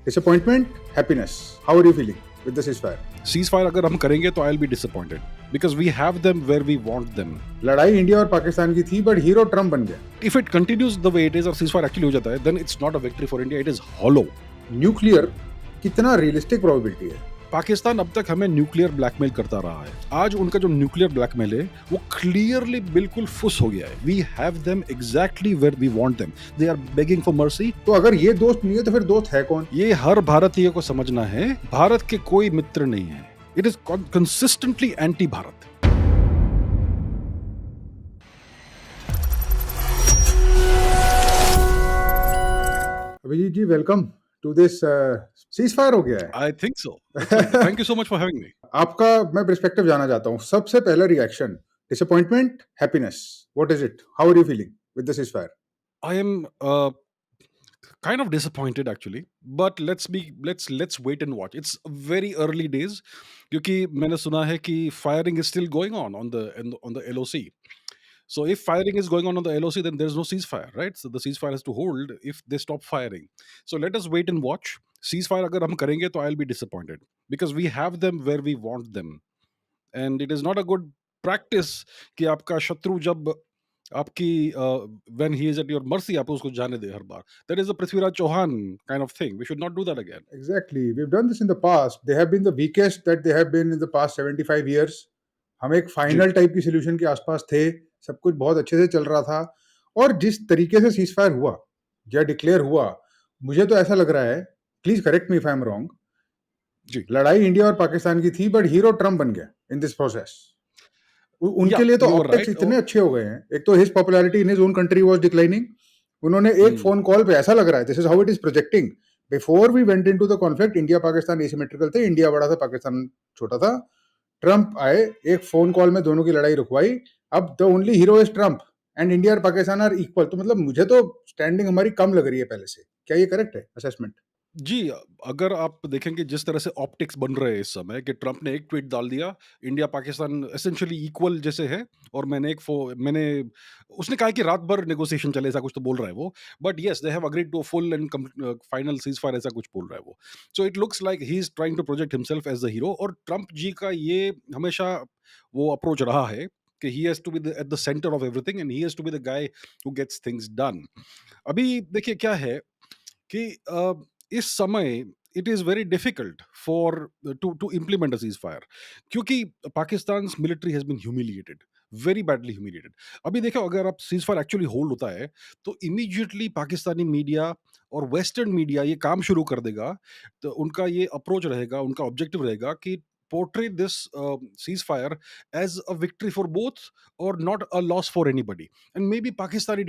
Disappointment, happiness. How are you feeling with the ceasefire? Ceasefire अगर हम करेंगे तो I will be disappointed because we have them where we want them. लड़ाई India और पाकिस्तान की थी, बट हीरो ट्रम्प बन गया. If it continues the way it is और सीज फायर एक्चुअली हो जाता है, then it's not a victory for India, it is hollow. Nuclear कितना रियलिस्टिक प्रोबेबिलिटी है? पाकिस्तान अब तक हमें न्यूक्लियर ब्लैकमेल करता रहा है. आज उनका जो न्यूक्लियर ब्लैकमेल है वो क्लियरली बिल्कुल फुस हो गया है. We have them exactly where we want them. They are begging for mercy. तो अगर ये दोस्त नहीं है तो फिर दोस्त है कौन? ये हर भारतीय को समझना है. भारत के कोई मित्र नहीं है. It is consistently anti Bharat. Abhijit ji, welcome to this. Ceasefire हो गया है. I think so. Thank you so much for having me. आपका मैं पर्सपेक्टिव जानना चाहता हूँ. सबसे पहला reaction, disappointment, happiness. What is it? How are you feeling with the ceasefire? I am kind of disappointed actually, but let's wait and watch. It's very early days क्योंकि मैंने सुना है कि firing is still going on the LOC. So if firing is going on the LOC, then there's no ceasefire, right? So the ceasefire has to hold if they stop firing. So let us wait and watch. Ceasefire अगर हम करेंगे तो I'll be disappointed because we have them where we want them. And it is not a good practice कि आपका शत्रु जब आपकी when he is at your mercy आप उसको जाने दे हर बार. That is a Prithviraj Chauhan kind of thing. We should not do that again. Exactly. We've done this in the past. They have been the weakest that they have been in the past 75 years. हम एक जी. Final type की solution के आसपास थे. सब कुछ बहुत अच्छे से चल रहा था. और जिस तरीके से सीजफायर हुआ या डिक्लेयर हुआ, मुझे तो ऐसा लग रहा है, please correct me if I am wrong, जी. लड़ाई इंडिया और पाकिस्तान की थी, बट हीरो ट्रम्प बन गया इन दिस प्रोसेस. उनके Yeah, लिए तो you are ऑप्टिक्स right. इतने अच्छे हो गए हैं. एक तो his popularity in his own country was declining. उन्होंने एक फोन कॉल पे, ऐसा लग रहा है, this is how it is projecting, before we went into the conflict, India Pakistan asymmetrical थे. इंडिया बड़ा था, पाकिस्तान छोटा था. ट्रम्प आए, एक फोन कॉल में दोनों की लड़ाई रुकवाई. अब the only hero is Trump and India और पाकिस्तान आर इक्वल. तो मतलब मुझे तो स्टैंडिंग हमारी कम लग रही है पहले से. क्या ये करेक्ट है असेसमेंट? जी, अगर आप देखेंगे जिस तरह से ऑप्टिक्स बन रहे हैं इस समय कि ट्रंप ने एक ट्वीट डाल दिया, इंडिया पाकिस्तान एसेंशियली इक्वल जैसे है, और मैंने उसने कहा कि रात भर नेगोशिएशन चले, ऐसा कुछ तो बोल रहा है वो. But yes, they have agreed to full and final ceasefire, ऐसा कुछ बोल रहा है वो. So it looks like he is trying to project himself as the hero, और ट्रंप जी का ये हमेशा वो अप्रोच रहा है कि he has to be at the centre of everything and he has to be the guy who gets things done. अभी देखिए क्या है कि इस समय it is very difficult for to implement a cease fire, क्योंकि Pakistan military has been humiliated, very badly humiliated. अभी देखो, अगर आप सीज फायर एक्चुअली होल्ड होता है तो इमीडिएटली पाकिस्तानी मीडिया और वेस्टर्न मीडिया ये काम शुरू कर देगा. तो उनका ये अप्रोच रहेगा, उनका ऑब्जेक्टिव रहेगा कि portray this ceasefire as a victory for both or not a loss for anybody. And maybe Pakistan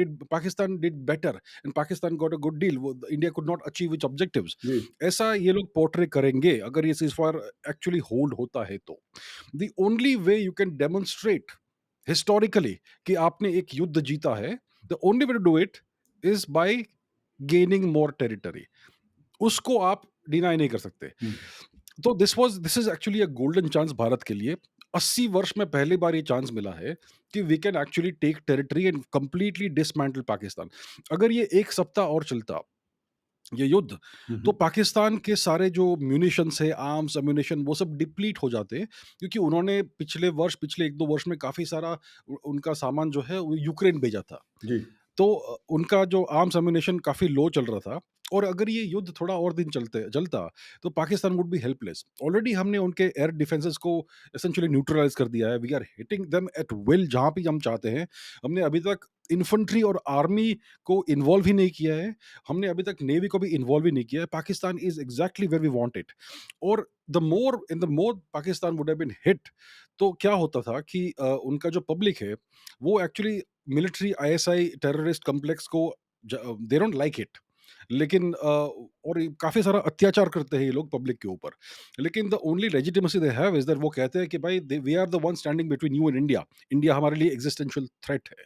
did better and Pakistan got a good deal. India could not achieve its objectives. जी. ऐसा ये लोग portray करेंगे अगर ये ceasefire actually hold होता है तो. The only way you can demonstrate historically कि आपने एक युद्ध जीता है, the only way to do it is by gaining more territory. उसको आप डिनाई नहीं कर सकते. तो this is actually a golden chance Bharat के लिए. 80 वर्ष में पहली बार ये चांस मिला है कि we can actually take territory and completely dismantle Pakistan. अगर ये एक सप्ताह और चलता ये युद्ध, तो पाकिस्तान के सारे जो म्यूनिशंस है, आर्म्स, अम्यूनिशन, वो सब डिप्लीट हो जाते, क्योंकि उन्होंने पिछले 1-2 वर्ष में काफी सारा उनका सामान जो है वो यूक्रेन भेजा था. जी. तो उनका जो आर्म्स एम्यूनेशन काफ़ी लो चल रहा था, और अगर ये युद्ध थोड़ा और दिन चलता तो Pakistan would be helpless. Already हमने उनके एयर डिफेंसेस को एसेंशियली न्यूट्रलाइज कर दिया है. We are hitting them at will जहाँ भी हम चाहते हैं. हमने अभी तक इन्फेंट्री और आर्मी को इन्वॉल्व ही नहीं किया है. हमने अभी तक नेवी को भी इन्वॉल्व ही नहीं किया है. Pakistan is exactly where we want it. और the more Pakistan would have been hit, तो क्या होता था कि उनका जो पब्लिक है वो actually military ISI terrorist complex को दे डोंट लाइक इट. लेकिन और काफ़ी सारा अत्याचार करते हैं ये लोग पब्लिक के ऊपर. लेकिन the only legitimacy they have is that वो कहते हैं कि भाई we are the one standing between you and India. India हमारे लिए एग्जिस्टेंशियल थ्रेट है.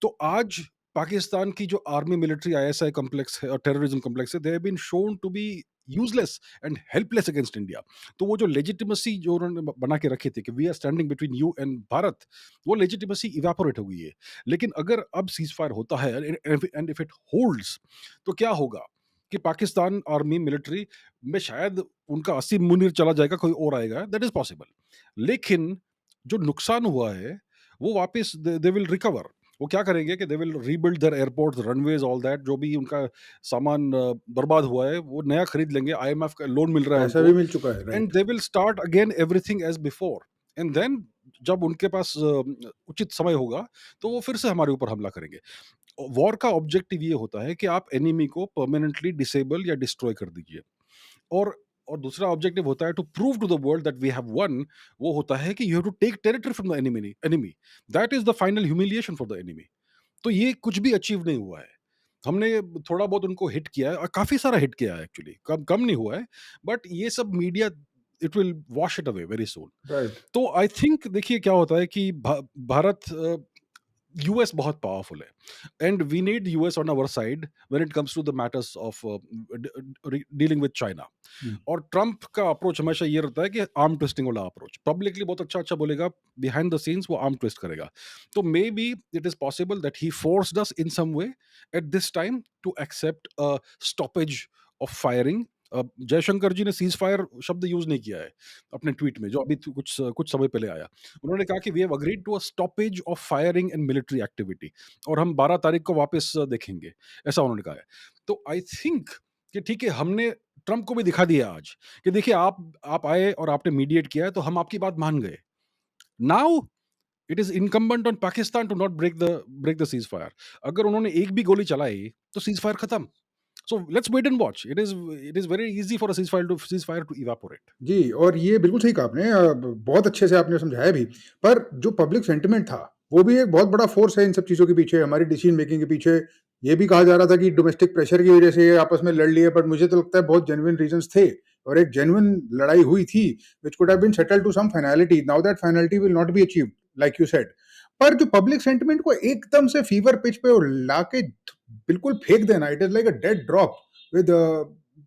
तो आज पाकिस्तान की जो आर्मी मिलिट्री आईएसआई कॉम्प्लेक्स है और टेररिज्म कॉम्प्लेक्स है, they have been shown to be useless and helpless against India. तो वो जो लेजिटिमेसी जो उन्होंने बना के रखी थी कि we are standing between you and Bharat, वो लेजिटिमेसी इवेपोरेट हो गई है. लेकिन अगर अब सीज फायर होता है एंड इफ इट होल्ड्स, तो क्या होगा कि पाकिस्तान आर्मी मिलिट्री में शायद उनका 80 मुनीर चला जाएगा, कोई और आएगा, दैट इज़ पॉसिबल। लेकिन जो नुकसान हुआ है, वो वापस दे दे विल रिकवर। वो क्या करेंगे कि they will rebuild their airports, runways, all that, जो भी उनका सामान बर्बाद हुआ है, वो नया खरीद लेंगे, आईएमएफ का लोन मिल रहा है पैसा भी उनको, मिल चुका है, and right. They will start again everything as before. And then जब उनके पास उचित समय होगा, तो वो फिर से हमारे ऊपर हमला करेंगे। वॉर का ऑब्जेक्टिव ये होता है कि आप एनिमी को परमानेंटली डिसेबल या डिस्ट्रॉय कर दीजिए। और और दूसरा ऑब्जेक्टिव होता है to prove to the world that we have won. वो होता है कि you have to take territory from the enemy. That is the final humiliation for the enemy. तो ये कुछ भी अचीव नहीं हुआ है। हमने थोड़ा बहुत उनको हिट किया है, और काफी सारा हिट किया है एक्चुअली, कम कम नहीं हुआ है। बट ये सब media, it will wash it away very soon. Right. तो आई थिंक देखिए क्या होता है कि भारत, यूएस बहुत पावरफुल है, and we need US on our side when it comes to the matters of dealing with China. हुँ। और ट्रंप का अप्रोच हमेशा ये रहता है कि आर्म ट्विस्टिंग वाला अप्रोच, पब्लिकली बहुत अच्छा अच्छा बोलेगा, बिहाइंड द सीन्स वो आर्म ट्विस्ट करेगा। तो may be it is possible that he forced us in some way at this time to accept a stoppage of firing. Jaishankar ji ने सीज फायर शब्द यूज नहीं किया है अपने ट्वीट में, जो अभी कुछ कुछ समय पहले आया। उन्होंने कहा कि we have agreed to a stoppage of firing and military activity, और हम 12 तारीख को वापस देखेंगे, ऐसा उन्होंने कहा है। तो आई थिंक कि ठीक है, हमने ट्रंप को भी दिखा दिया आज कि देखिए, आप आए और आपने मीडिएट किया है, तो हम आपकी बात मान गए। Now it is incumbent on Pakistan to not break the ceasefire. अगर उन्होंने एक भी गोली चलाई तो सीज फायर खत्म। So let's wait and watch. It is very easy for a cease fire to evaporate. जी, और ये बिल्कुल सही कहा आपने, ब बहुत अच्छे से आपने समझाया भी। पर जो पब्लिक सेंटिमेंट था, वो भी एक बहुत बड़ा फ़ोर्स है इन सब चीज़ों के पीछे, हमारी डिसीज़न मेकिंग के पीछे। ये भी कहा जा रहा था कि डोमेस्टिक प्रेशर की वज़ह से ये आपस में लड़ लिए, बट मुझे तो लगता है बहुत जेन्युइन रीज़न्स थे, और एक जेन्युइन लड़ाई हुई थी, which could have been settled to some finality. Now that finality will not be achieved, like you said. पर जो पब्लिक सेंटिमेंट को एकदम से फीवर पिच पे लाके बिल्कुल फेंक देना, it is like a dead drop with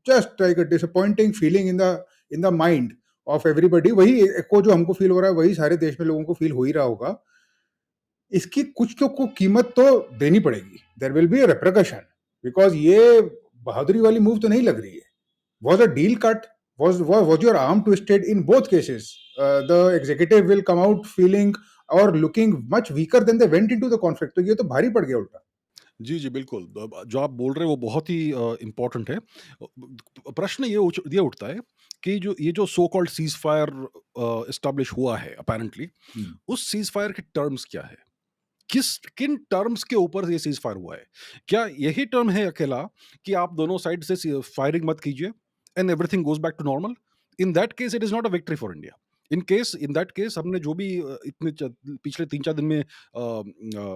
just like a disappointing feeling in the mind of everybody. वही को जो हमको फील हो रहा है, वही सारे देश में लोगों को फील हो ही रहा होगा। इसकी कुछ तो को कीमत तो देनी पड़ेगी। There will be a repercussion, because ये बहादुरी वाली मूव तो नहीं लग रही है। Was a deal cut? Was your arm twisted? In both cases, the executive will come out feeling or looking much weaker than they went into the conflict. तो ये तो भारी पड़ गया उल्टा। जी, जी, बिल्कुल। जो आप बोल रहे हैं वो बहुत ही इम्पोर्टेंट है। प्रश्न ये उठता है कि जो ये जो so called seize fire establish हुआ है अपैरेंटली, हुँ। उस सीज़ फायर के टर्म्स क्या है? किन टर्म्स के ऊपर ये सीज़ फायर हुआ है? क्या यही टर्म है अकेला कि आप दोनों साइड से फायरिंग मत कीजिए and everything goes back to normal? In that case it is not a victory for India. In that case हमने जो भी पिछले 3-4 दिन में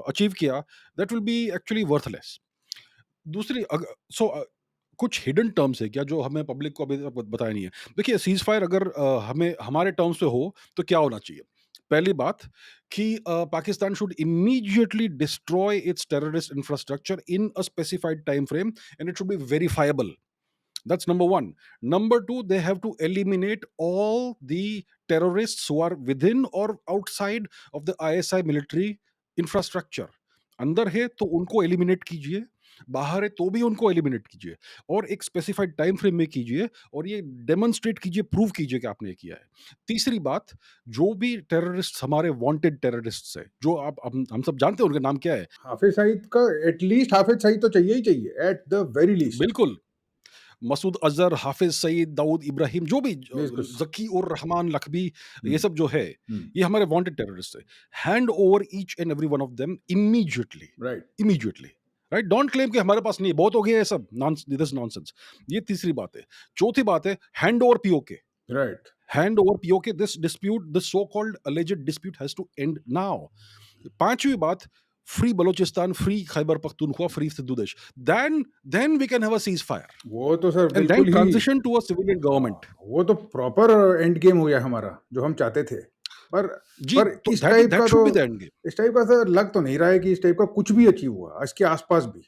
अचीव किया, that will be actually worthless. दूसरी कुछ हिडन टर्म्स है क्या जो हमें पब्लिक को अभी तक बताया नहीं है? देखिए, सीज़ फायर अगर हमें हमारे टर्म्स पे हो तो क्या होना चाहिए? पहली बात कि Pakistan should immediately destroy it's terrorist infrastructure in a specified time frame, and it should be verifiable. That's number one. Number two, they have to eliminate all the terrorists who are within or outside of the ISI military infrastructure. अंदर है तो उनको eliminate कीजिए, बाहर है तो भी उनको एलिमिनेट कीजिए, और एक स्पेसिफाइड टाइम फ्रेम में कीजिए, और ये डेमोन्स्ट्रेट कीजिए, प्रूव कीजिए कि आपने ये किया है। तीसरी बात, जो भी टेररिस्ट हमारे वांटेड टेररिस्ट्स हैं, जो हम सब जानते हैं उनका नाम क्या है। हाफिज़ सईद का एटलीस्ट हाफिज़ सईद तो चाहिए ही चाहिए, एट द वेरी लीस्ट। बिल्कुल, मसूद अज़हर, हाफ़िज़ सईद, दाऊद इब्राहिम, जो भी बिल्कुल। ज़की उर रहमान लखवी, हुँ, ये सब जो है, हुँ, ये हमारे वांटेड टेररिस्ट है। Hand over each and every one of them immediately, right, immediately, right? Don't claim कि हमारे पास नहीं है, बहुत हो गया ये सब, दिस नॉनसेंस। ये तीसरी बात है। चौथी बात है, hand over POK. Right. Hand over POK, this so called alleged dispute has to end now. पाँचवीं बात, free Balochistan, free Khyber Pakhtunkhwa, free Sindhu Desh. Then we can have a cease fire. वो तो सर And then बिल्कुल ही, transition to a civilian government. वो तो proper end game हो गया हमारा, जो हम चाहते थे। पर जी, तो इस टाइप का दैट तो, should be the end game. इस टाइप का सर लग तो नहीं रहा है कि इस टाइप का कुछ भी अचीव हुआ, इसके आस-पास भी।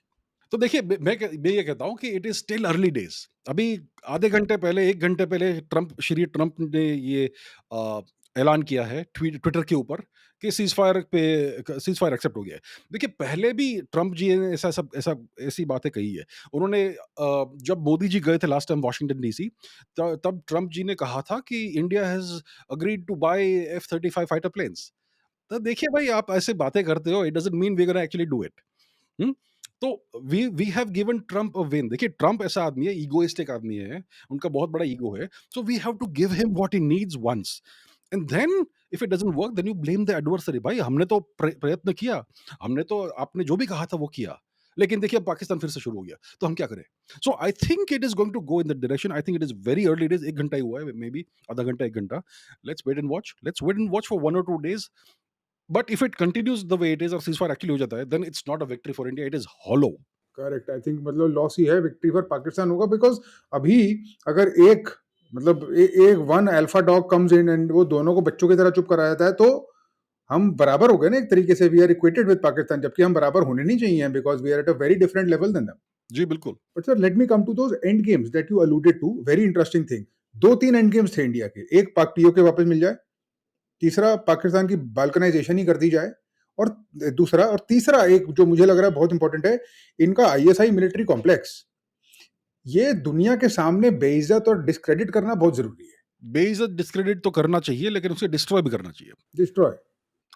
तो देखिए, मैं ये कहता हूँ कि it is still early days. अभी आधे घंटे पहले, 1 घंटे पहले श्री ट्रंप ने ये ऐलान किया है ट्विटर के ऊपर कि सीज़फायर एक्सेप्ट हो गया है। देखिए पहले भी ट्रम्प जी ने ऐसी बातें कही है। उन्होंने जब मोदी जी गए थे लास्ट टाइम वाशिंगटन डीसी तब ट्रम्प जी ने कहा था कि India has agreed to buy F-35 fighter planes. तो देखिए भाई आप ऐसे बातें करते हो it doesn't mean we are gonna actually do it. हुँ? तो we have given Trump a win. देखिए ट्रम्प ऐसा आदमी है, ईगोइस्टिक आदमी है, उनका बहुत बड़ा ईगो है। So we have to give him what he needs once and then if it doesn't work then you blame the adversary. भाई हमने तो प्रयत्न किया, हमने तो आपने जो भी कहा था वो किया। लेकिन देखिए अब पाकिस्तान फिर से शुरू हो गया, तो हम क्या करें? So I think it is going to go in that direction. I think it is very early days 1 घंटा ही हुआ है, मे बी आधा घंटा, 1 घंटा। Let's wait and watch for 1 और 2 days. But if it continues the way it is और ceasefire actually हो जाता है, then it's not a victory for India, it is hollow. Correct, I think मतलब loss ही है, विक्ट्री फॉर पाकिस्तान होगा, because अभी अगर एक मतलब एक one alpha dog comes in and वो दोनों को बच्चों की तरह चुप करा जाता है, तो हम बराबर हो गए ना एक तरीके से, we are equated with Pakistan, जबकि हम बराबर होने नहीं चाहिए, because we are at a very different level than them. जी बिल्कुल। But sir let me come to those end games that you alluded to, very interesting thing. दो तीन एंड गेम्स थे इंडिया के, एक पाक पीओके वापस मिल जाए, तीसरा पाकिस्तान की बाल्कनाइजेशन ही कर दी जाए, और दूसरा और तीसरा एक जो मुझे लग रहा है बहुत इंपॉर्टेंट है, इनका आईएसआई मिलिट्री कॉम्प्लेक्स, ये दुनिया के सामने बेइज्जत और डिस्क्रेडिट करना बहुत जरूरी है। बेइज्जत डिस्क्रेडिट तो करना चाहिए, लेकिन उसे डिस्ट्रॉय भी करना चाहिए। डिस्ट्रॉय।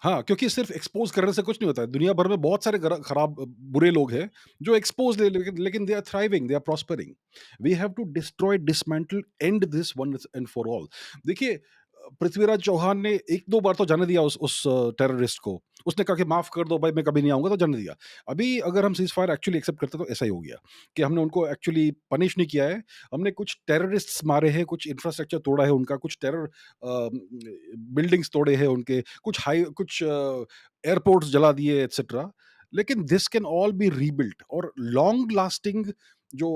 हाँ, क्योंकि सिर्फ एक्सपोज करने से कुछ नहीं होता है। दुनिया भर में बहुत सारे खराब बुरे लोग हैं जो एक्सपोज लेकिन they are thriving, they are prospering. We have to destroy, dismantle, and this one and for all. देखिए पृथ्वीराज चौहान ने एक दो बार तो जाने दिया उस टेररिस्ट को। उसने कहा कि माफ कर दो भाई, मैं कभी नहीं आऊंगा, तो जाने दिया। अभी अगर हम सीज फायर एक्चुअली एक्सेप्ट करते तो ऐसा ही हो गया कि हमने उनको एक्चुअली पनिश नहीं किया है। हमने कुछ टेररिस्ट्स मारे हैं, कुछ इंफ्रास्ट्रक्चर तोड़ा है उनका, कुछ टेरर बिल्डिंग्स तोड़े हैं उनके, कुछ एयरपोर्ट्स जला दिए एटसेट्रा। लेकिन this can all B rebuilt, और जो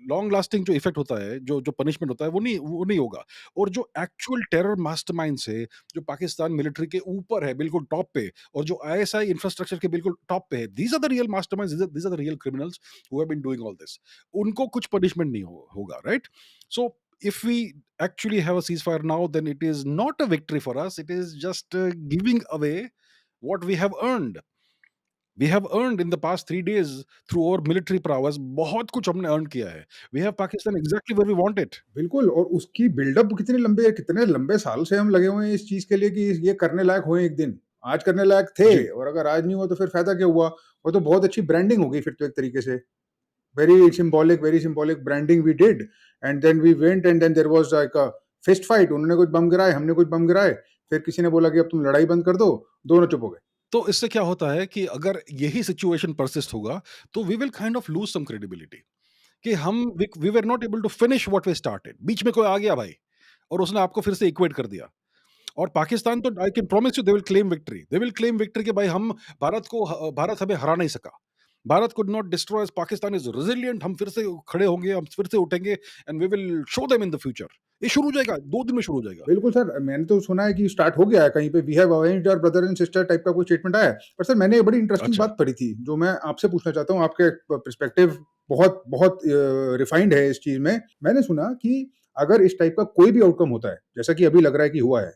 लॉन्ग लास्टिंग जो इफेक्ट होता है, जो पनिशमेंट होता है, वो नहीं होगा। और जो एक्चुअल टेरर मास्टरमाइंड्स है, जो पाकिस्तान मिलिट्री के ऊपर है बिल्कुल टॉप पे, और जो आईएसआई इंफ्रास्ट्रक्चर के बिल्कुल टॉप पे है, these are the real masterminds, these are the real criminals who have been doing all this. उनको कुछ पनिशमेंट नहीं होगा, right? So if we actually have a ceasefire now, then it is not a victory for us, it is just giving away what we have earned. We have earned in the past 3 days through our military prowess, बहुत कुछ हमने earn किया है। We have Pakistan exactly where we want it. बिल्कुल, और उसकी buildup कितने लंबे साल से हम लगे हुए हैं इस चीज के लिए कि ये करने लायक हो एक दिन। आज करने लायक थे, जी। और अगर आज नहीं हुआ तो फिर फायदा क्या हुआ? वो तो बहुत अच्छी ब्रांडिंग हो गई फिर तो एक तरीके से। Very symbolic branding we did, and then we went and then there was like a fist fight. उन्होंने कुछ बम गिराए, हमने कुछ बम गिराए, फिर किसी ने बोला कि अब तुम लड़ाई बंद कर दो, दोनों चुप हो गए। तो इससे क्या होता है कि अगर यही सिचुएशन परसिस्ट होगा, तो we will kind of lose some credibility कि we were not able to finish what we started. बीच में कोई आ गया भाई, और उसने आपको फिर से इक्वेट कर दिया। और पाकिस्तान तो I can promise you they will claim victory कि भाई हम भारत हमें हरा नहीं सका। Bharat could not destroy us, Pakistan is resilient, हम फिर से खड़े होंगे, हम फिर से उठेंगे and we will show them in the future. ये शुरू हो जाएगा, 2 दिन में शुरू हो जाएगा। बिल्कुल सर, मैंने तो सुना है कि स्टार्ट हो गया है कहीं पे, we have avenged our brother and sister type का कोई स्टेटमेंट आया है। पर सर मैंने एक बड़ी इंटरेस्टिंग अच्छा। बात पढ़ी थी, जो मैं आपसे पूछना चाहता हूँ, आपके पर्सपेक्टिव बहुत बहुत रिफाइंड है इस चीज में। मैंने सुना कि अगर इस टाइप का कोई भी आउटकम होता है, जैसा कि अभी लग रहा है कि हुआ है,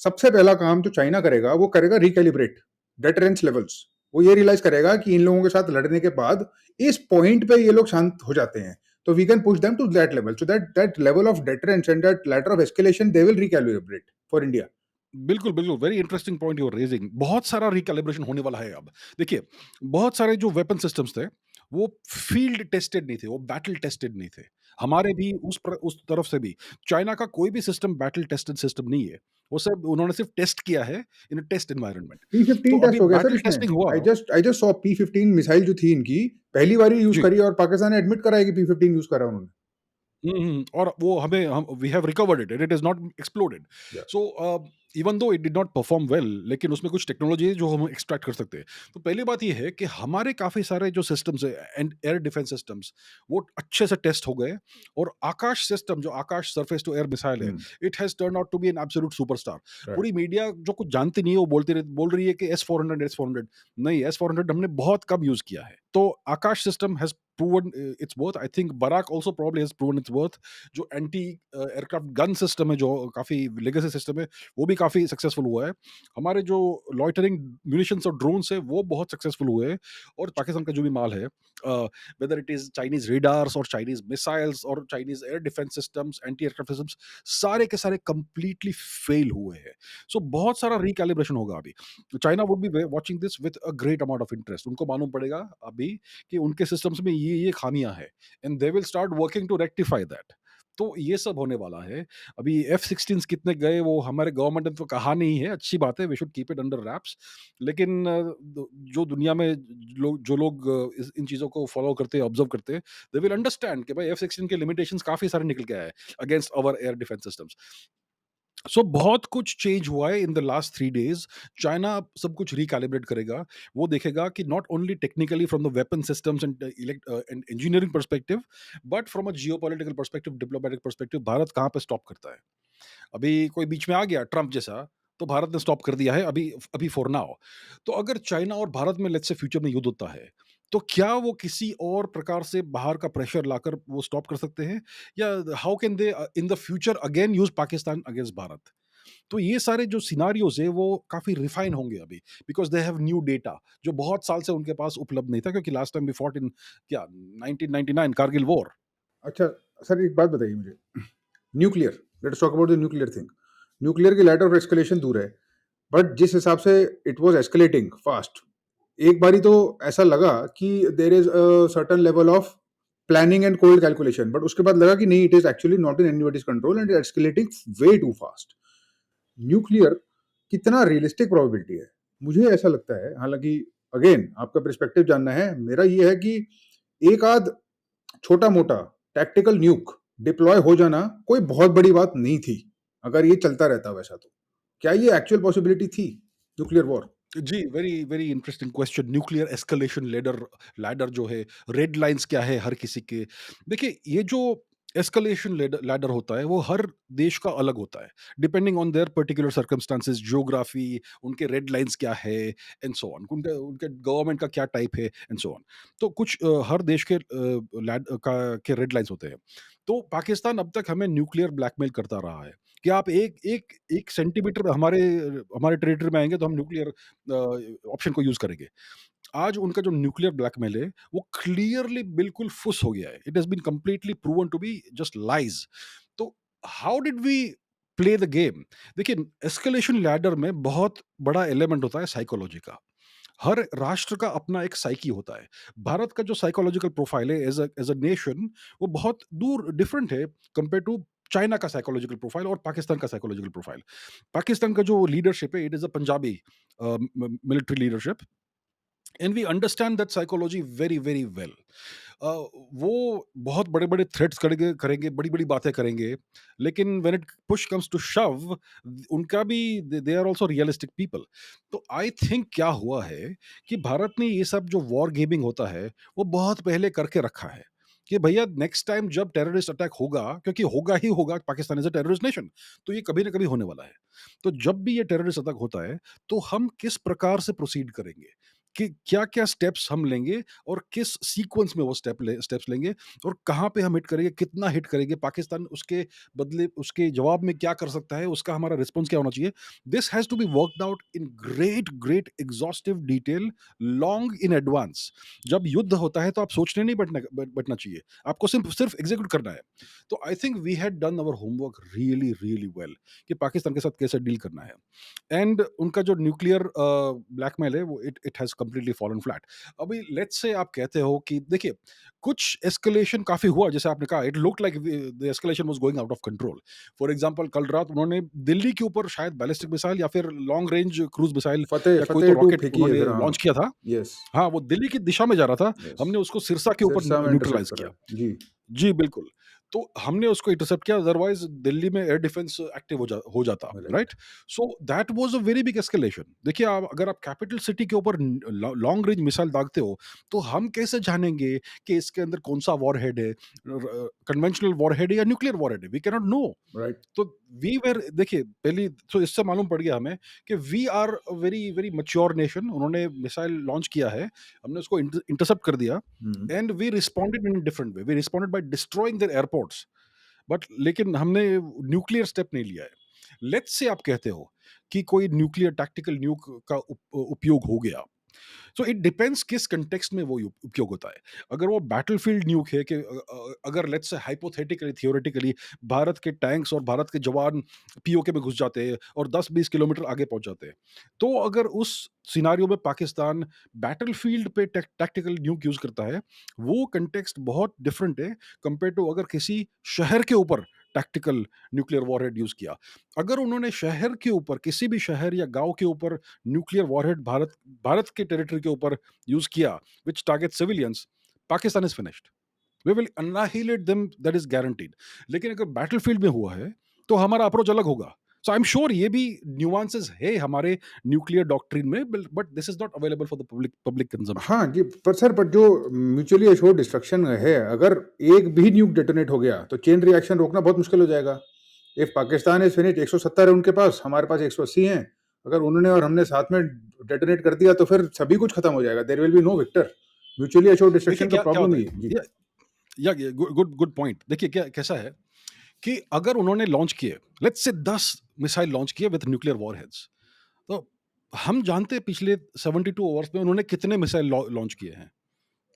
सबसे पहला काम जो चाइना करेगा वो करेगा रिकैलिब्रेट डेटरेंस लेवल्स। वो ये रियलाइज करेगा कि इन लोगों के साथ लड़ने के बाद इस पॉइंट पे ये लोग शांत हो जाते हैं, so we can push them to that level, so that level of deterrence and that ladder of escalation they will recalibrate for India. बिल्कुल, बिल्कुल, very interesting point you are raising. बहुत सारा रिकैलिब्रेशन होने वाला है अब। देखिए, बहुत सारे जो वेपन सिस्टम्स थे, वो फील्ड टेस्टेड नहीं थे, वो बैटल टेस्टेड नहीं थे। हमारे भी उस तरफ से भी। चाइना का कोई भी सिस्टम बैटल टेस्टेड सिस्टम नहीं है। वो सब उन्होंने सिर्फ टेस्ट किया है इन अ टेस्ट एनवायरनमेंट। तो P-15 अभी टेस्ट हो गया सर बैटल इसमें। टेस्टिंग हुआ। I just saw P-15 missile जो थी इनकी, पहली बार ही यूज जी। करी, और पाकिस्तान ने एडमिट करा है कि P-15 यूज करा उन्होंने। और वो हम we have recovered it, it is not exploded. Yeah. So even though it did not perform well, लेकिन उसमें कुछ टेक्नोलॉजी है जो हम एक्सट्रैक्ट कर सकते हैं। तो पहली बात ये है कि हमारे काफ़ी सारे जो सिस्टम्स है एंड एयर डिफेंस सिस्टम्स, वो अच्छे से टेस्ट हो गए। और आकाश सिस्टम, जो Akash surface to air missile है, Hmm. It has turn out to be an absolute superstar. Right. पूरी मीडिया जो कुछ जानती नहीं है, वो बोल रही है कि S-400 नहीं, S-400 हमने बहुत कम यूज़ किया है। तो Akash system has proven its worth. I think Barak also probably has proven its worth. जो एंटी एयरक्राफ्ट गन सिस्टम है, जो काफ़ी लेगेसी सिस्टम है, वो भी काफ़ी सक्सेसफुल हुआ है। हमारे जो लॉइटरिंग म्यूनिशंस और ड्रोन्स है, वो बहुत सक्सेसफुल हुए हैं। और पाकिस्तान का जो भी माल है, whether it is Chinese radars और चाइनीज़ मिसाइल्स और Chinese air defence systems, anti aircraft systems, सारे के सारे कंप्लीटली फेल हुए हैं। सो बहुत सारा रिकैलिब्रेशन होगा अभी। China would be watching this with a great amount of interest. उनको मालूम पड़ेगा अभी कि उनके सिस्टम्स में ये खामियां हैं, and they will start working to rectify that. तो ये सब होने वाला है। अभी F-16 कितने गए वो हमारे गवर्नमेंट ने तो कहा नहीं है, अच्छी बात है, we should keep it under wraps. लेकिन जो दुनिया में जो लोग इन चीज़ों को फॉलो करते हैं, ऑब्जर्व करते हैं, दे विल अंडरस्टैंड कि भाई F-16 के लिमिटेशंस काफ़ी सारे निकल के आए हैं against our air defence systems. So बहुत कुछ चेंज हुआ है in the last 3 days. China अब सब कुछ रिकैलिब्रेट करेगा। वो देखेगा कि not only technically from the weapon systems and engineering perspective, but from a geopolitical perspective, diplomatic perspective, Bharat कहाँ पे स्टॉप करता है। अभी कोई बीच में आ गया ट्रम्प जैसा, तो भारत ने स्टॉप कर दिया है अभी अभी फॉर नाउ। तो अगर चाइना और भारत में लेट्स से फ्यूचर में युद्ध होता है, तो क्या वो किसी और प्रकार से बाहर का प्रेशर लाकर वो स्टॉप कर सकते हैं? या how can they in the future again use Pakistan against Bharat? तो ये सारे जो सिनेरियोज़ हैं वो काफ़ी रिफाइन होंगे अभी, because they have new data जो बहुत साल से उनके पास उपलब्ध नहीं था, क्योंकि last time we fought in क्या 1999 कारगिल वॉर। अच्छा, सर एक बात बताइए मुझे, nuclear, let's talk about the nuclear thing. Nuclear की लैडर ऑफ एस्केलेशन दूर है, बट जिस हिसाब से इट वाज़ एस्केलेटिंग फास्ट, एक बारी तो ऐसा लगा कि there is a certain level of planning and cold calculation, but उसके बाद लगा कि नहीं, it is actually not in anybody's control and escalating way too fast. Nuclear कितना रियलिस्टिक प्रोबेबिलिटी है? मुझे ऐसा लगता है, हालाँकि अगेन आपका पर्सपेक्टिव जानना है, मेरा ये है कि एक आध छोटा-मोटा टैक्टिकल न्यूक डिप्लॉय हो जाना कोई बहुत बड़ी बात नहीं थी, अगर ये चलता रहता वैसा तो। क्या ये एक्चुअल पॉसिबिलिटी थी, न्यूक्लियर वॉर? जी, very very interesting question. Nuclear escalation ladder ladder जो है, रेड लाइन्स क्या है हर किसी के? देखिए, ये जो एस्केलेशन लैडर लैडर होता है, वो हर देश का अलग होता है, depending on their particular circumstances, geography, उनके रेड लाइन्स क्या है, एंड सो ऑन। उनके उनके गवर्नमेंट का क्या टाइप है, एंड सो ऑन। तो कुछ हर देश के रेड लाइन्स होते हैं। तो पाकिस्तान अब तक हमें न्यूक्लियर ब्लैकमेल करता रहा है कि आप एक एक एक सेंटीमीटर हमारे हमारे टेरिटरी में आएँगे तो हम न्यूक्लियर ऑप्शन को यूज़ करेंगे। आज उनका जो न्यूक्लियर ब्लैकमेल है, वो क्लियरली बिल्कुल फुस हो गया है। It has been completely proven to be just lies. तो how did we play the game? देखिए, एस्केलेशन लैडर में बहुत बड़ा एलिमेंट होता है साइकोलॉजी का। हर राष्ट्र का अपना एक साइकी होता है। भारत का जो साइकोलॉजिकल प्रोफाइल है एज़ अ नेशन, वो बहुत दूर डिफरेंट है कंपेयर टू चाइना का साइकोलॉजिकल प्रोफाइल और पाकिस्तान का साइकोलॉजिकल प्रोफाइल। पाकिस्तान का जो लीडरशिप है, it is a Punjabi military leadership, and we understand that psychology very very well. वो बहुत बड़े बड़े थ्रेट्स करेंगे करेंगे, बड़ी बड़ी बातें करेंगे, लेकिन when it push comes to shove, उनका भी they are also realistic people. तो आई थिंक क्या हुआ है कि भारत ने ये सब जो वॉर गेमिंग होता है, वो बहुत पहले करके रखा है कि भैया नेक्स्ट टाइम जब टेररिस्ट अटैक होगा, क्योंकि होगा ही होगा, Pakistan is a terrorist nation, तो ये कभी ना कभी होने वाला है। तो जब भी ये टेररिस्ट अटैक होता है, तो हम किस प्रकार से प्रोसीड करेंगे, कि क्या-क्या स्टेप्स हम लेंगे और किस सीक्वेंस में वो स्टेप्स लेंगे और कहाँ पे हम हिट करेंगे, कितना हिट करेंगे, पाकिस्तान उसके बदले उसके जवाब में क्या कर सकता है, उसका हमारा रिस्पॉन्स क्या होना चाहिए। This has to be worked out in great exhaustive detail, long in advance. जब युद्ध होता है तो आप सोचने नहीं बैठना चाहिए, आपको सिर्फ एग्जीक्यूट करना है। तो I think we had done our homework really really well कि पाकिस्तान के साथ कैसे डील करना है। एंड उनका जो न्यूक्लियर ब्लैकमेल है, वो it it has completely fallen flat. अभी लेट्स से आप कहते हो कि देखिए, कुछ एस्केलेशन काफ़ी हुआ, जैसे आपने कहा it looked like the escalation was going out of control. For example, कल रात उन्होंने दिल्ली के ऊपर शायद बैलिस्टिक मिसाइल या फिर लॉन्ग रेंज क्रूज़ मिसाइल फतेह या कोई तो फतेह 2 रॉकेट फेंकी है उन्होंने फिर, हाँ। लॉन्च किया था। यस, हाँ, वो दिल्ली की दिशा में जा रहा था, यस। हमने उसको सिरसा के ऊपर सिरसा में इंटरसेप्ट न्यूट्रलाइज़ करा किया। है। जी। जी, बिल्कुल। तो हमने उसको इंटरसेप्ट किया, अदरवाइज दिल्ली में एयर डिफेंस एक्टिव हो जाता, right. Right? So that was a very big escalation. देखिए, आप अगर आप कैपिटल सिटी के ऊपर लॉन्ग रेंज मिसाइल दागते हो, तो हम कैसे जानेंगे कि इसके अंदर कौन सा वॉरहेड है, कन्वेंशनल वॉरहेड है या न्यूक्लियर वॉरहेड है? We can not know. Right. तो वी वेर देखिए, पहली तो इससे मालूम पड़ गया हमें कि we are a very very mature nation. उन्होंने मिसाइल लॉन्च किया है, हमने उसको इंटरसेप्ट कर दिया, हम्म। And we responded in different way. We responded by destroying their airports, but लेकिन हमने न्यूक्लियर स्टेप नहीं लिया है। लेट्स से आप कहते हो कि कोई न्यूक्लियर टैक्टिकल न्यूक का उपयोग हो गया, सो इट डिपेंड्स किस कंटेक्स्ट में वो उपयोग होता है। अगर वो बैटलफील्ड न्यूक है कि अगर let's say hypothetically theoretically Bharat के टैंक्स और भारत के जवान पीओके में घुस जाते हैं और 10-20 किलोमीटर आगे पहुंच जाते हैं, तो अगर उस सिनारियो में पाकिस्तान बैटलफील्ड पे टैक्टिकल न्यूक यूज करता है, वो कंटेक्स्ट बहुत डिफरेंट है कंपेयर टू अगर किसी शहर के ऊपर टैक्टिकल न्यूक्लियर वॉरहेड यूज किया। अगर उन्होंने शहर के ऊपर, किसी भी शहर या गांव के ऊपर न्यूक्लियर वॉरहेड भारत भारत के टेरिटरी के ऊपर यूज किया, which target civilians, Pakistan is finished. We will annihilate them, that is guaranteed. लेकिन अगर बैटलफील्ड में हुआ है, तो हमारा अप्रोच अलग होगा। सो आई एम श्योर ये भी न्यूआंसेस है हमारे न्यूक्लियर डॉक्ट्रिन में, but this is not available for the public public consumption. हाँ जी, पर सर पर जो म्यूचुअली एश्योर्ड डिस्ट्रक्शन है, अगर एक भी न्यूक डेटोनेट हो गया, तो चेन रिएक्शन रोकना बहुत मुश्किल हो जाएगा। इफ पाकिस्तान इज फिनिश्ड, 170 है उनके पास, हमारे पास 180 हैं। अगर उन्होंने और हमने साथ में डेटोनेट कर दिया, तो फिर सभी कुछ खत्म हो जाएगा। There will be no victor. Mutually assured देखिए डिस्ट्रक्शन का क्या क्या प्रॉब्लम होता ही है, है। जी। या गुड गुड पॉइंट। देखिए क्या कैसा है कि अगर उन्होंने लॉन्च किए, लेट्स से 10 मिसाइल लॉन्च किए विद न्यूक्लियर वॉरहेड्स, तो हम जानते हैं पिछले 72 आवर्स में उन्होंने कितने मिसाइल लॉन्च किए हैं,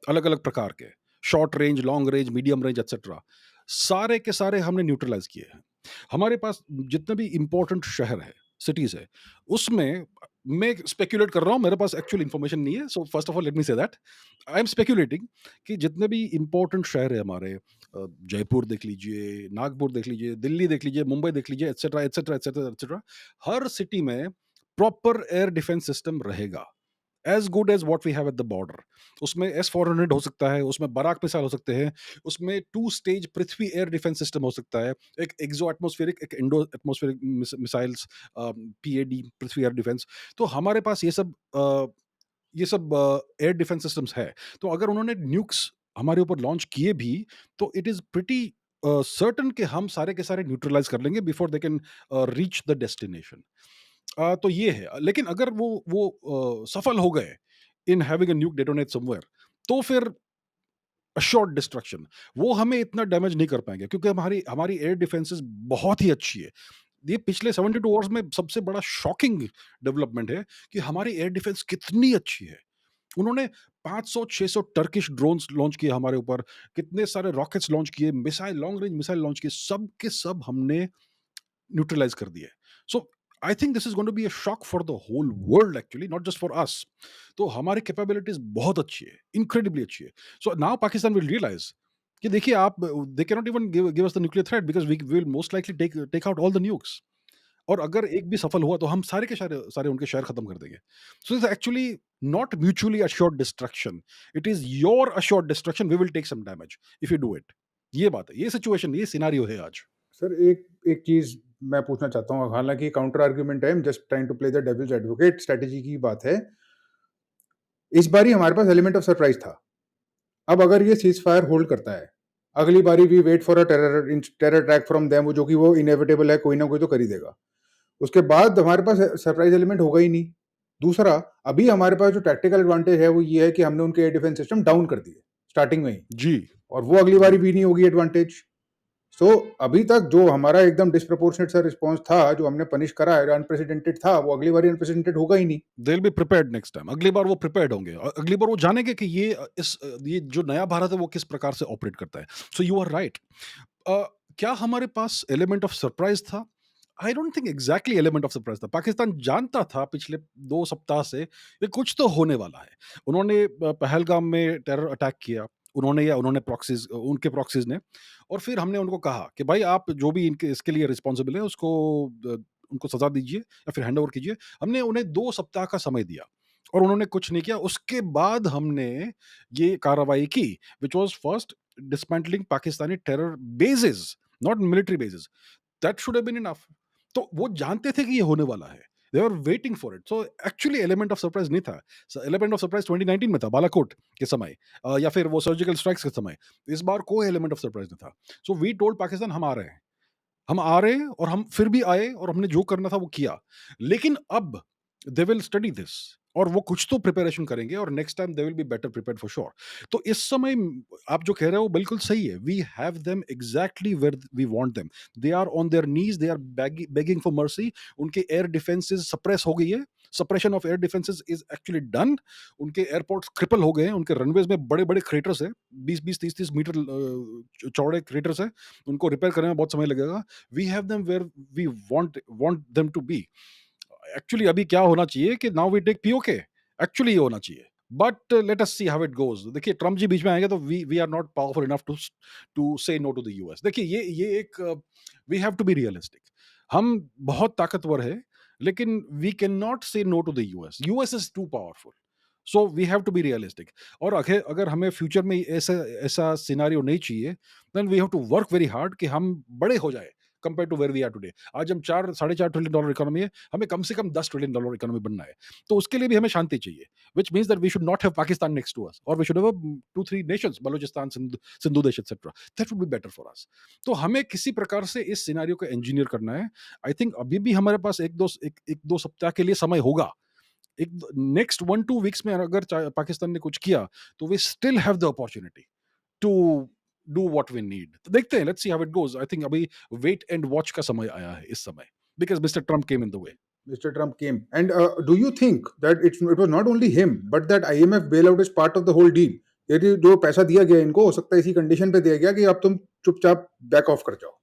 अलग अलग प्रकार के, short range, long range, medium range, etcetera. सारे के सारे हमने न्यूट्रलाइज किए हैं। हमारे पास जितने भी इंपॉर्टेंट शहर है, सिटीज है, उसमें मैं स्पेक्यूलेट कर रहा हूँ, मेरे पास एक्चुअल इंफॉर्मेशन नहीं है, so first of all let me say that I am speculating कि जितने भी इंपॉर्टेंट शहर है हमारे, जयपुर देख लीजिए, नागपुर देख लीजिए, दिल्ली देख लीजिए, मुंबई देख लीजिए, एक्सेट्रा एक्सेट्रा एक्सेट्रा एक्सेट्रा, हर सिटी में प्रॉपर एयर डिफेंस सिस्टम रहेगा, as good as what we have at the border. उसमें S-400 हो सकता है, उसमें बराक मिसाइल हो सकते हैं, उसमें 2 स्टेज पृथ्वी एयर डिफेंस सिस्टम हो सकता है, एक एक्सो एटमॉस्फेरिक, एक इंडो एटमॉस्फेरिक मिसाइल्स, पीएडी, पृथ्वी एयर डिफेंस। तो हमारे पास ये सब एयर डिफेंस सिस्टम्स है। तो अगर उन्होंने न्यूक्स हमारे ऊपर लॉन्च किए भी, तो इट इज़ प्रिटी सर्टेन कि हम सारे के सारे न्यूट्रलाइज़ कर लेंगे before they can reach the destination. तो ये है। लेकिन अगर वो सफल हो गए in having a न्यूक detonate somewhere, तो फिर अश्योर्ड डिस्ट्रक्शन, वो हमें इतना डैमेज नहीं कर पाएँगे क्योंकि हमारी हमारी एयर डिफेंसेस बहुत ही अच्छी है। ये पिछले 72 आवर्स में सबसे बड़ा शॉकिंग डेवलपमेंट है कि हमारी एयर डिफेंस कितनी अच्छी है। उन्होंने 500-600 टर्किश ड्रोन्स लॉन्च किए हमारे ऊपर, कितने सारे रॉकेट्स लॉन्च किए, missile, long range missile launch किए, सब के सब हमने न्यूट्रलाइज कर दिए। So I think this is going to be a shock for the whole world actually, not just for us. तो हमारी कैपेबिलिटीज बहुत अच्छी है, इनक्रेडिबली अच्छी है। So now Pakistan will realise कि देखिए आप, they can not even give us the nuclear threat because we will most likely take out all the nukes. और अगर एक भी सफल हुआ तो हम सारे के सारे सारे उनके शहर खत्म कर देंगे। So it's actually not mutually assured destruction, it is your assured destruction, we will take some damage if you do it. ये बात है, ये सिचुएशन, ये सिनेरियो है आज। सर, एक एक चीज मैं पूछना चाहता हूँ, हालांकि काउंटर आर्ग्यूमेंट है, just trying to play the devil's advocate, strategy की बात है। इस बारी हमारे पास एलिमेंट ऑफ सरप्राइज था। अब अगर ये सीज फायर होल्ड करता है, अगली बारी we wait for a terror attack from them, जो कि वो इनएविटेबल है, कोई ना कोई तो कर ही देगा। उसके बाद हमारे पास सरप्राइज एलिमेंट होगा ही नहीं। दूसरा, अभी हमारे पास जो टैक्टिकल एडवांटेज है वो ये है कि हमने उनके एयर डिफेंस सिस्टम डाउन कर दिए स्टार्टिंग में ही, जी, और वो अगली जी। बारी भी नहीं होगी एडवांटेज। सो अभी तक जो हमारा एकदम डिस्प्रपोर्शनेट सा रिस्पॉन्स था, जो हमने पनिश करा है, अनप्रेसिडेंटेड था, वो अगली बारी अनप्रेसिडेंटेड होगा ही नहीं। They will be prepared next time. अगली बार वो प्रिपेयर्ड होंगे और अगली बार वो जानेंगे कि ये जो नया भारत है वो किस प्रकार से ऑपरेट करता है। So you are right. क्या हमारे पास एलिमेंट ऑफ सरप्राइज था? I don't think exactly element of surprise था। पाकिस्तान जानता था पिछले 2 सप्ताह से ये कुछ तो होने वाला है। उन्होंने पहलगाम में टेरर अटैक किया, उन्होंने या उन्होंने प्रॉक्सीज, उनके प्रॉक्सीज ने, और फिर हमने उनको कहा कि भाई आप जो भी इनके इसके लिए रिस्पॉन्सिबल है उसको उनको सजा दीजिए या फिर हैंड ओवर कीजिए। हमने उन्हें 2 सप्ताह का समय दिया और उन्होंने कुछ नहीं किया। उसके बाद हमने ये कार्रवाई की, which was first dismantling Pakistani terror bases, not military bases. That should have been enough. तो वो जानते थे कि ये होने वाला है. They were waiting for it. So actually element of surprise नहीं था. So element of surprise 2019 में था, बालाकोट के समय, या फिर वो सर्जिकल स्ट्राइक्स के समय. इस बार कोई एलिमेंट ऑफ सरप्राइज नहीं था. सो वी टोल्ड पाकिस्तान हम आ रहे हैं, हम आ रहे हैं, और हम फिर भी आए और हमने जो करना था वो किया. लेकिन अब दे विल स्टडी दिस, और वो कुछ तो प्रिपरेशन करेंगे, और next time they will be better prepared for sure. तो इस समय आप जो कह रहे हो वो बिल्कुल सही है. We have them exactly where we want them. They are on their knees, they are begging for mercy. उनके एयर डिफेंसेस सप्रेस हो गई है. Suppression of air defences is actually done. उनके एयरपोर्ट्स क्रिपल हो गए हैं. उनके रनवेज में बड़े बड़े क्रेटर्स है, 20-20, 30-30 मीटर चौड़े क्रेटर्स है. उनको रिपेयर करने में बहुत समय लगेगा. We have them where we want them to be. Actually अभी क्या होना चाहिए कि now we take PoK. Actually ये होना चाहिए. But let us see how it goes. देखिए ट्रम्प जी बीच में आएंगे तो we are not powerful enough to say no to the US. देखिए ये एक, we have to be realistic. हम बहुत ताकतवर है, लेकिन we can not say no to the US. US is too powerful. So we have to be realistic. और अगर अगर हमें फ्यूचर में ऐसा ऐसा सिनारियो नहीं चाहिए, then we have to work very hard कि हम बड़े हो जाए compare to where we are today. आज हम 4-4.5 ट्रिलियन डॉलर इकोनॉमी है, हमें कम से कम 10 ट्रिलियन डॉलर इकोनॉमी बनना है. तो उसके लिए भी हमें शांति चाहिए, which means that we should not have Pakistan next to us, और we should have 2-3 nations, Balochistan, Sindhu Desh etcetera. That would be better for us. तो हमें किसी प्रकार से इस सिनारियो को इंजीनियर करना है. आई थिंक अभी भी हमारे पास एक दो सप्ताह के लिए समय होगा. एक नेक्स्ट 1-2 वीक्स में अगर पाकिस्तान ने कुछ किया, तो we still have the opportunity to do what we need. तो देखते हैं, let's see how it goes. I think अभी वेट एंड वॉच का समय आया है इस समय, because mister Trump came in the way. Mr. Trump came. And do you think that it was not only him, but that IMF bailout is part of the whole deal? ये जो पैसा दिया गया इनको, हो सकता है इसी कंडीशन पे दिया गया कि अब तुम चुपचाप बैक ऑफ कर जाओ.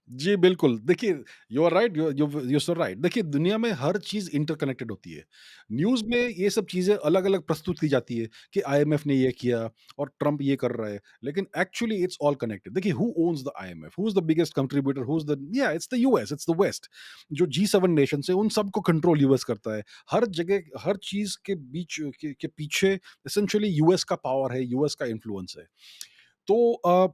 जी, बिल्कुल। देखिए, you are right, you so right. देखिए, दुनिया में हर चीज़ इंटरकनेक्टेड होती है। न्यूज़ में ये सब चीज़ें अलग-अलग प्रस्तुत की जाती है कि आईएमएफ ने ये किया और ट्रम्प ये कर रहा है, लेकिन एक्चुअली इट्स ऑल कनेक्टेड। देखिए, who owns the IMF? Who is the biggest contributor? Who is the it's the US, it's the West. जो जी7 नेशंस हैं, उन सबको कंट्रोल यूएस करता है। हर जगह, हर चीज़ के बीच के पीछे एसेंशियली यूएस का पावर है, यूएस का इन्फ्लुएंस है। तो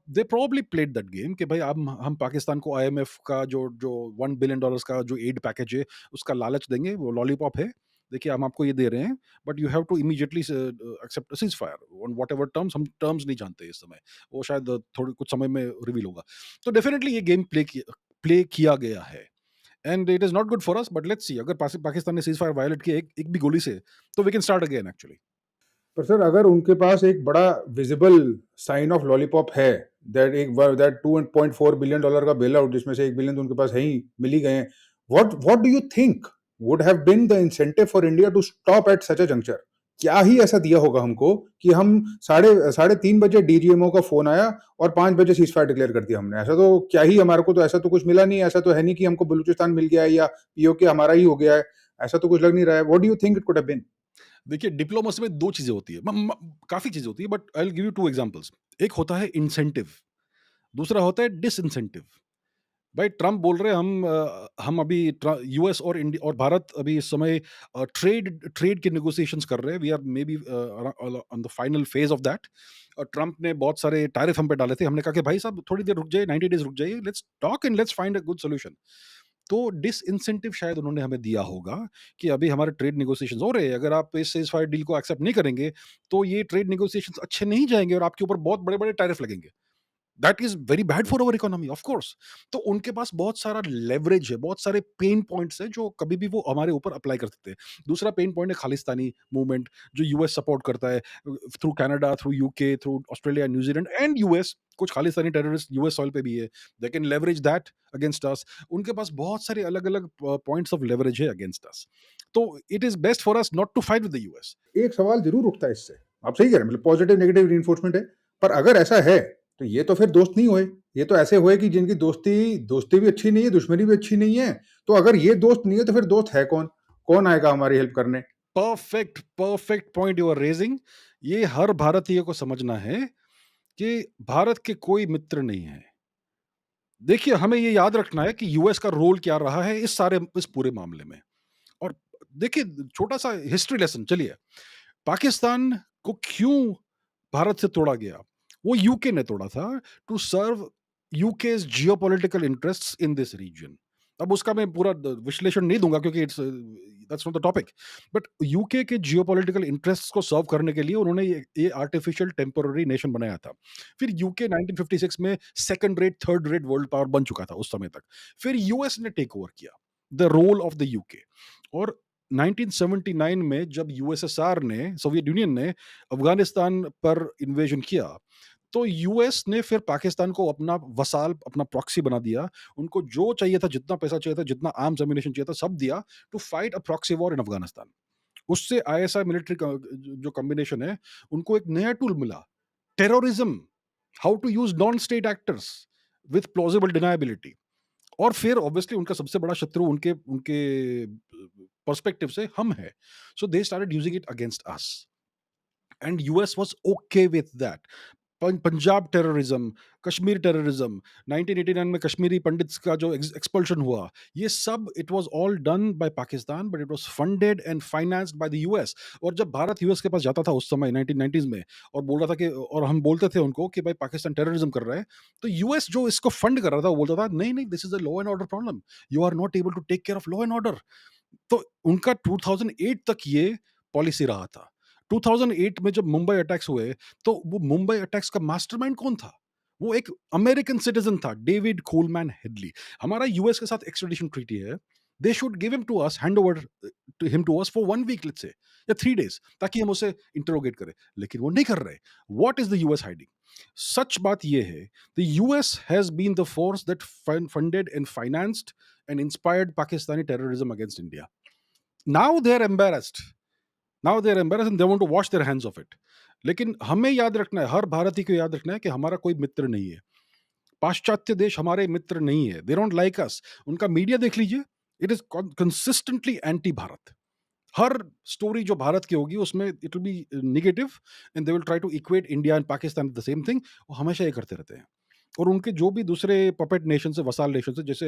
दे प्रोबब्ली प्लेड दैट गेम कि भाई अब हम पाकिस्तान को आईएमएफ का जो जो $1 बिलियन का जो एड पैकेज है, उसका लालच देंगे, वो लॉलीपॉप है। देखिए, हम आपको ये दे रहे हैं, but you have to immediately accept cease fire on whatever terms. हम टर्म्स नहीं जानते इस समय, वो शायद थोड़ी कुछ समय में रिवील होगा. तो डेफिनेटली ये गेम प्ले किया गया है, and it is not good for us. But let's see, अगर पाकिस्तान ने सीज़ फायर वायलेट किया एक एक भी गोली से, तो we can start again actually. पर सर अगर उनके पास एक बड़ा विजिबल साइन ऑफ लॉलीपॉप है, दैट $2.4 बिलियन का बेल आउट, जिसमें से 1 बिलियन तो उनके पास है ही, मिल ही गए हैं, what do you think would have been the incentive for India to stop at such a juncture? क्या ही ऐसा दिया होगा हमको कि हम साढ़े साढ़े 3 बजे डीजीएमओ का फोन आया और 5 बजे सीज फायर डिक्लेयर कर दिया हमने? ऐसा तो क्या ही, हमारे को तो ऐसा तो कुछ मिला नहीं है. ऐसा तो है नहीं कि हमको बलूचिस्तान मिल गया है या पीओके हमारा ही हो गया है. ऐसा तो कुछ लग नहीं रहा है. What do you think it could have been? देखिए, डिप्लोमेसी में 2 चीज़ें होती है, काफ़ी चीज़ें होती है, but I will give you 2 examples. एक होता है इंसेंटिव, दूसरा होता है डिसइंसेंटिव. भाई ट्रम्प बोल रहे हैं हम अभी यूएस और इंडिया और भारत अभी इस समय ट्रेड ट्रेड के नेगोशिएशंस कर रहे हैं. We are maybe on the final phase of that. और ट्रम्प ने बहुत सारे टैरिफ हम पे डाले थे. हमने कहा कि भाई साहब थोड़ी देर रुक जाइए, 90 डेज रुक जाइए, let's talk and let's find a good solution. तो डिसइंसेंटिव शायद उन्होंने हमें दिया होगा कि अभी हमारे ट्रेड नेगोशिएशंस हो रहे हैं, अगर आप इस सीज़ फायर डील को एक्सेप्ट नहीं करेंगे, तो ये ट्रेड नेगोशिएशंस अच्छे नहीं जाएँगे और आपके ऊपर बहुत बड़े-बड़े टैरिफ लगेंगे. That is very bad for our economy, of course. तो उनके पास बहुत सारा लेवरेज है, बहुत सारे पेन पॉइंट्स हैं जो कभी भी वो हमारे ऊपर अप्लाई कर सकते हैं. दूसरा पेन पॉइंट है खालिस्तानी मूवमेंट, जो यूएस सपोर्ट करता है through Canada, through UK, through Australia, New Zealand and US. कुछ खालिस्तानी टेररिस्ट यूएस सॉइल पे भी है. They can leverage that against us. उनके पास बहुत सारे अलग-अलग पॉइंट्स ऑफ लेवरेज है अगेंस्ट अस. तो it is best for us not to fight with the US. एक सवाल जरूर उठता है इससे. आप सही कह रहे हैं, मतलब पॉजिटिव नेगेटिव रीइंफोर्समेंट है. पर अगर ऐसा है तो ये तो फिर दोस्त नहीं हुए. ये तो ऐसे हुए कि जिनकी दोस्ती दोस्ती भी अच्छी नहीं है, दुश्मनी भी अच्छी नहीं है. तो अगर ये दोस्त नहीं है तो फिर दोस्त है कौन? कौन आएगा हमारी हेल्प करने? Perfect, perfect point you are raising. ये हर भारतीय को समझना है कि भारत के कोई मित्र नहीं है. देखिए, हमें ये याद रखना है कि यूएस का रोल क्या रहा है इस पूरे मामले में. और देखिए, छोटा-सा हिस्ट्री लेसन चलिए. पाकिस्तान को क्यों भारत से तोड़ा गया? वो यूके ने तोड़ा था to serve UK's geopolitical interests in this region. अब उसका मैं पूरा विश्लेषण नहीं दूंगा क्योंकि it's that's not the topic. But UK के जियोपॉलिटिकल इंटरेस्ट्स को सर्व करने के लिए उन्होंने ये आर्टिफिशियल टेम्पररी नेशन बनाया था। फिर यूके 1956 में second rate third rate world power बन चुका था उस समय तक। फिर यूएस ने टेक ओवर किया the role of the UK. और 1979 में जब यूएसएसआर ने सोवियत यूनियन ने अफगानिस्तान पर इन्वेजन किया, तो यूएस ने फिर पाकिस्तान को अपना वसाल, अपना प्रॉक्सी बना दिया। उनको जो चाहिए था, जितना पैसा चाहिए था, जितना आर्म्स एम्यूनिशन चाहिए था, सब दिया to fight a proxy war in Afghanistan. उससे आईएसआई मिलिट्री जो कॉम्बिनेशन है, उनको एक नया टूल मिला, terrorism, how to use non state actors with plausible deniability. और फिर ऑब्वियसली उनका सबसे बड़ा शत्रु उनके उनके पर्सपेक्टिव से हम है। So they started using it against us and US was okay with that. Punjab terrorism, Kashmir terrorism, 1989 में कश्मीरी पंडित्स का जो एक्सपल्शन हुआ, ये सब it was all done by Pakistan, but it was funded and financed by the US. और जब Bharat US के पास जाता था उस समय 1990s में और बोल रहा था कि, और हम बोलते थे उनको कि भाई पाकिस्तान टेररिज्म कर रहा है, तो यूएस जो इसको फंड कर रहा था वो बोलता था नहीं नहीं, this is a law and order problem, you are not able to take care of law and order. तो उनका 2008 तक ये पॉलिसी रहा था। 2008 में जब मुंबई अटैक्स हुए, तो वो मुंबई अटैक्स का मास्टरमाइंड कौन था? वो एक अमेरिकन सिटीजन था, डेविड कोलमैन हेडली। हमारा यूएस के साथ एक्स्ट्राडिशन ट्रीटी है। They should give him to us, hand over to him to us for 1 week, let's say, या 3 डेज, ताकि हम उसे इंटरोगेट करें। लेकिन वो नहीं कर रहे। What is the US hiding? सच बात ये है, the US has been the force that funded and financed and inspired Pakistani terrorism against India. Now they are embarrassed. Now they are embarrassed and they want to wash their hands of it. लेकिन हमें याद रखना है, हर भारतीय को याद रखना है कि हमारा कोई मित्र नहीं है। पाश्चात्य देश हमारे मित्र नहीं है। दे डोंट लाइक अस। उनका मीडिया देख लीजिए, it is consistently anti Bharat. हर स्टोरी जो भारत की होगी उसमें it will be negative and they will try to equate India and Pakistan the same thing. वो हमेशा ये करते रहते हैं। और उनके जो भी दूसरे पपेट नेशन से, वसाल नेशन से, जैसे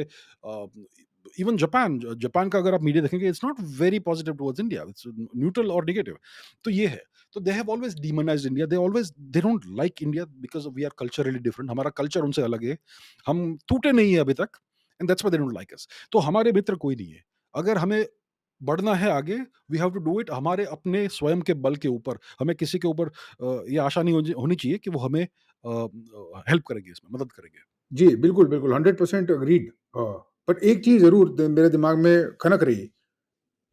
इवन जापान, जापान का अगर आप मीडिया देखेंगे, it's not very positive towards India, it's neutral और नेगेटिव। तो ये है। तो they have always demonised India, they don't like India because we are culturally different. हमारा कल्चर उनसे अलग है, हम टूटे नहीं है अभी तक, and that's why they don't like us. तो हमारे मित्र कोई नहीं है। अगर हमें बढ़ना है आगे, we have to do it हमारे अपने स्वयं के बल के ऊपर। हमें किसी के ऊपर ये आशा नहीं होनी चाहिए कि वो हमें हेल्प करेंगे, इसमें मदद करेंगे। जी, बिल्कुल, बिल्कुल, 100% एग्रीड। बट एक चीज़ ज़रूर मेरे दिमाग में खनक रही है,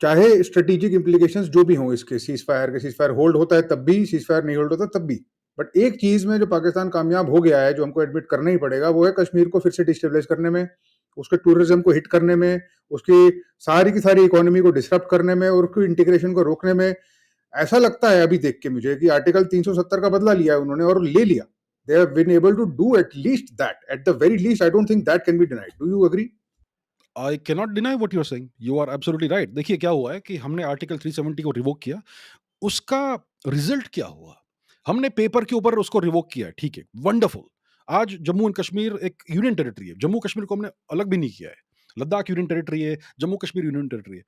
चाहे स्ट्रेटेजिक इम्प्लीकेशंस जो भी हों इसके, सीज़फायर होल्ड होता है तब भी, सीज़फायर नहीं होल्ड होता तब भी। बट एक चीज़ में जो पाकिस्तान कामयाब हो गया है, जो हमको एडमिट करना ही पड़ेगा, वो है कश्मीर को फिर से डिस्टेबलाइज़ करने में, उसके टूरिज़्म को हिट करने में, उसकी सारी की सारी इकोनॉमी को डिसरप्ट करने में और उसकी इंटीग्रेशन को रोकने में। ऐसा लगता है अभी देख के मुझे कि आर्टिकल 370 का बदला लिया है उन्होंने और ले लिया। They have been able to do at least that. At the very least, I don't think that can be denied. Do you agree? I cannot deny what you are saying, you are absolutely right. देखिए क्या हुआ है कि हमने article 370 को revoke किया, उसका result क्या हुआ? हमने पेपर के ऊपर उसको रिवोक किया, ठीक है, वंडरफुल। आज जम्मू एंड कश्मीर एक यूनियन टेरिटरी है। जम्मू कश्मीर को हमने अलग भी नहीं किया है। लद्दाख यूनियन टेरिटरी है, जम्मू कश्मीर यूनियन टेरिटरी है।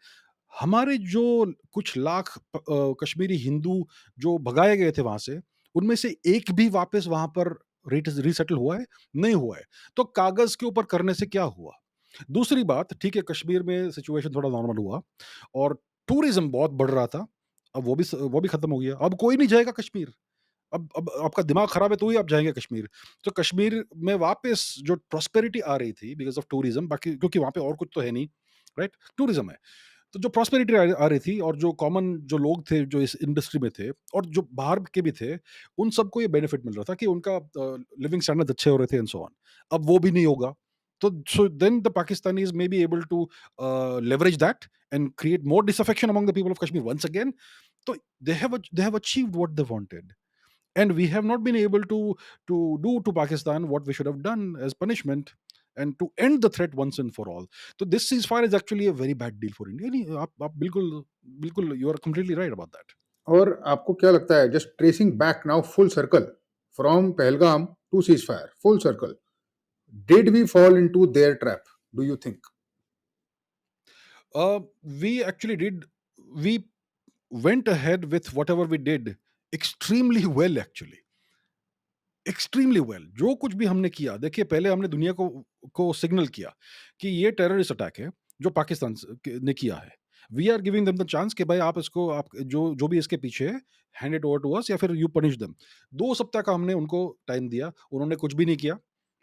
हमारे जो कुछ लाख कश्मीरी हिंदू जो भगाए गए थे वहां से, उनमें से एक भी वापस वहां पर रिसेटल हुआ है? नहीं हुआ है। तो कागज के ऊपर करने से क्या हुआ? दूसरी बात, ठीक है, कश्मीर में सिचुएशन थोड़ा नॉर्मल हुआ और टूरिज्म बहुत बढ़ रहा था। अब वो भी खत्म हो गया। अब कोई नहीं जाएगा कश्मीर। अब आपका दिमाग खराब है तो ही आप जाएंगे कश्मीर। तो कश्मीर में वापस जो प्रॉस्पेरिटी आ रही थी बिकॉज ऑफ टूरिज्म, बाकी क्योंकि वहां पे और कुछ तो है नहीं, राइट, टूरिज्म है। तो जो प्रॉस्पेरिटी आ रही थी और जो कॉमन जो लोग थे जो इस इंडस्ट्री में थे और जो बाहर के भी थे, उन सबको ये बेनिफिट मिल रहा था कि उनका लिविंग स्टैंडर्ड अच्छे हो रहे थे एंड सो ऑन। अब वो भी नहीं होगा। तो so then the Pakistanis may be able to leverage that and create more disaffection among the people of Kashmir once again. So they have achieved what they wanted, and we have not been able to do to Pakistan what we should have done as punishment and to end the threat once and for all. So this ceasefire is actually a very bad deal for India. नहीं, आप बिल्कुल बिल्कुल you are completely right about that. और आपको क्या लगता है, just tracing back now full circle from Pahalgam to cease fire, full circle, did we fall into their trap, do you think? We actually did. We went ahead with whatever we did extremely well, actually. Extremely well. जो कुछ भी हमने किया, देखिए पहले हमने दुनिया को सिग्नल किया कि ये टेररिस्ट अटैक है जो पाकिस्तान ने किया है। We are giving them the chance कि भाई आप इसको, आप जो जो भी इसके पीछे है, hand it over to us या फिर यू पनिश देम। 2 सप्ताह का हमने उनको टाइम दिया, उन्होंने कुछ भी नहीं किया।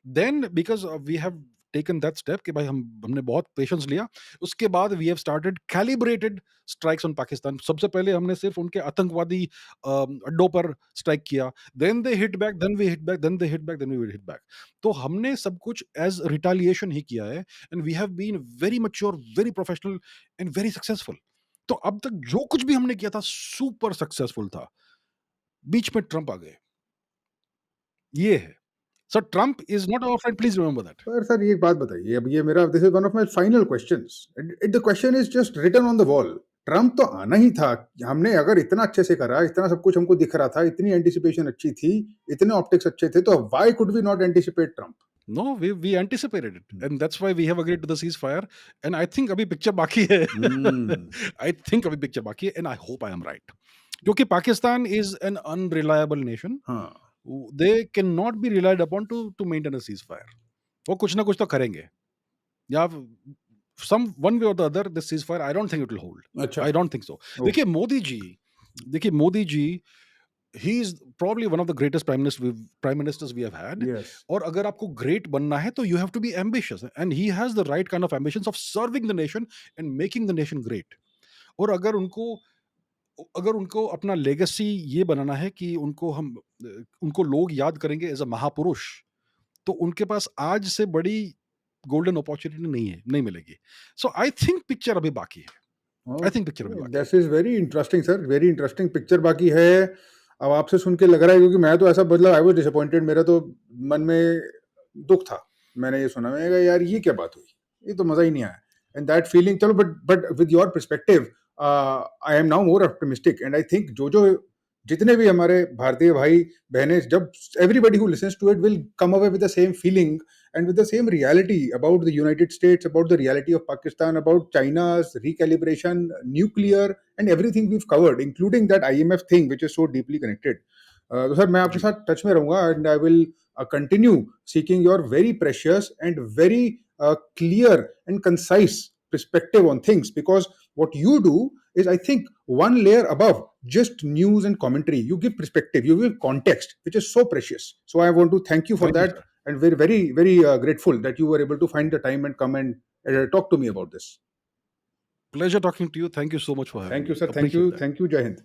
Then because we have taken that step कि भाई हमने बहुत पेशेंस लिया। उसके बाद we have started calibrated strikes on Pakistan. सबसे पहले हमने सिर्फ उनके आतंकवादी अड्डों पर स्ट्राइक किया। Then they hit back, then we hit back, then they hit back, then we will hit back. तो हमने सब कुछ एज रिटालिएशन ही किया है, and we have been very mature, very professional and very successful. तो अब तक जो कुछ भी हमने किया था सुपर सक्सेसफुल था। बीच में ट्रंप आ गए, ये है। So Trump is not our friend, please remember that. पर सर ये एक बात बताइए, अब ये मेरा, this is one of my final questions, the question is just written on the wall. Trump तो आना ही था। हमने अगर इतना अच्छे से करा, इतना सब कुछ हमको दिख रहा था, इतनी एंटिसिपेशन अच्छी थी, इतने ऑप्टिक्स अच्छे थे, तो why could we not anticipate Trump? No, we anticipated it, and that's why we have agreed to the ceasefire. And I think अभी पिक्चर बाकी है। हम्म। I think अभी पिक्चर बाकी है, and I hope I am right. क्योंकि Pakistan is an unreliable nation. हाँ। They cannot be relied upon to maintain a ceasefire. वो कुछ ना कुछ तो करेंगे, या some one way or the other this ceasefire I don't think it will hold. अच्छा। I don't think so. Okay. देखिए Modi ji, he is probably one of the greatest prime ministers we have had. Yes. और अगर आपको great बनना है तो you have to be ambitious, and he has the right kind of ambitions of serving the nation and making the nation great. और अगर उनको अपना लेगेसी ये बनाना है कि उनको लोग याद करेंगे एज अ महापुरुष, तो उनके पास आज से बड़ी गोल्डन अपॉर्चुनिटी नहीं मिलेगी। सो आई थिंक पिक्चर अभी बाकी है। आई थिंक पिक्चर अभी बाकी है। This is very interesting sir, very interesting. Picture बाकी है। अब आपसे सुन के लग रहा है, क्योंकि मैं तो ऐसा, मतलब आई वाज डिसअपॉइंटेड, मेरा तो मन में दुख था। मैंने ये सुना, मैंने कहा यार ये क्या बात हुई, ये तो मजा ही नहीं आया। एंड दैट फीलिंग, चलो, but with your perspective I am now more optimistic, and I think जो जितने भी हमारे भारतीय भाई बहनें, जब everybody who listens to it will come away with the same feeling and with the same reality about the United States, about the reality of Pakistan, about China's recalibration, nuclear, and everything we've covered, including that IMF thing, which is so deeply connected. तो sir मैं आपके जी। साथ touch में रहूंगा, and I will continue seeking your very precious and very clear and concise perspective on things, because what you do is, I think, one layer above just news and commentary. You give perspective, you give context, which is so precious. So I want to thank you for thank you that, sir. and we're very, very grateful that you were able to find the time and come and talk to me about this. Pleasure talking to you. Thank you so much for having Thank you, me. sir. Thank appreciate you. That. Thank you. Jai Hind.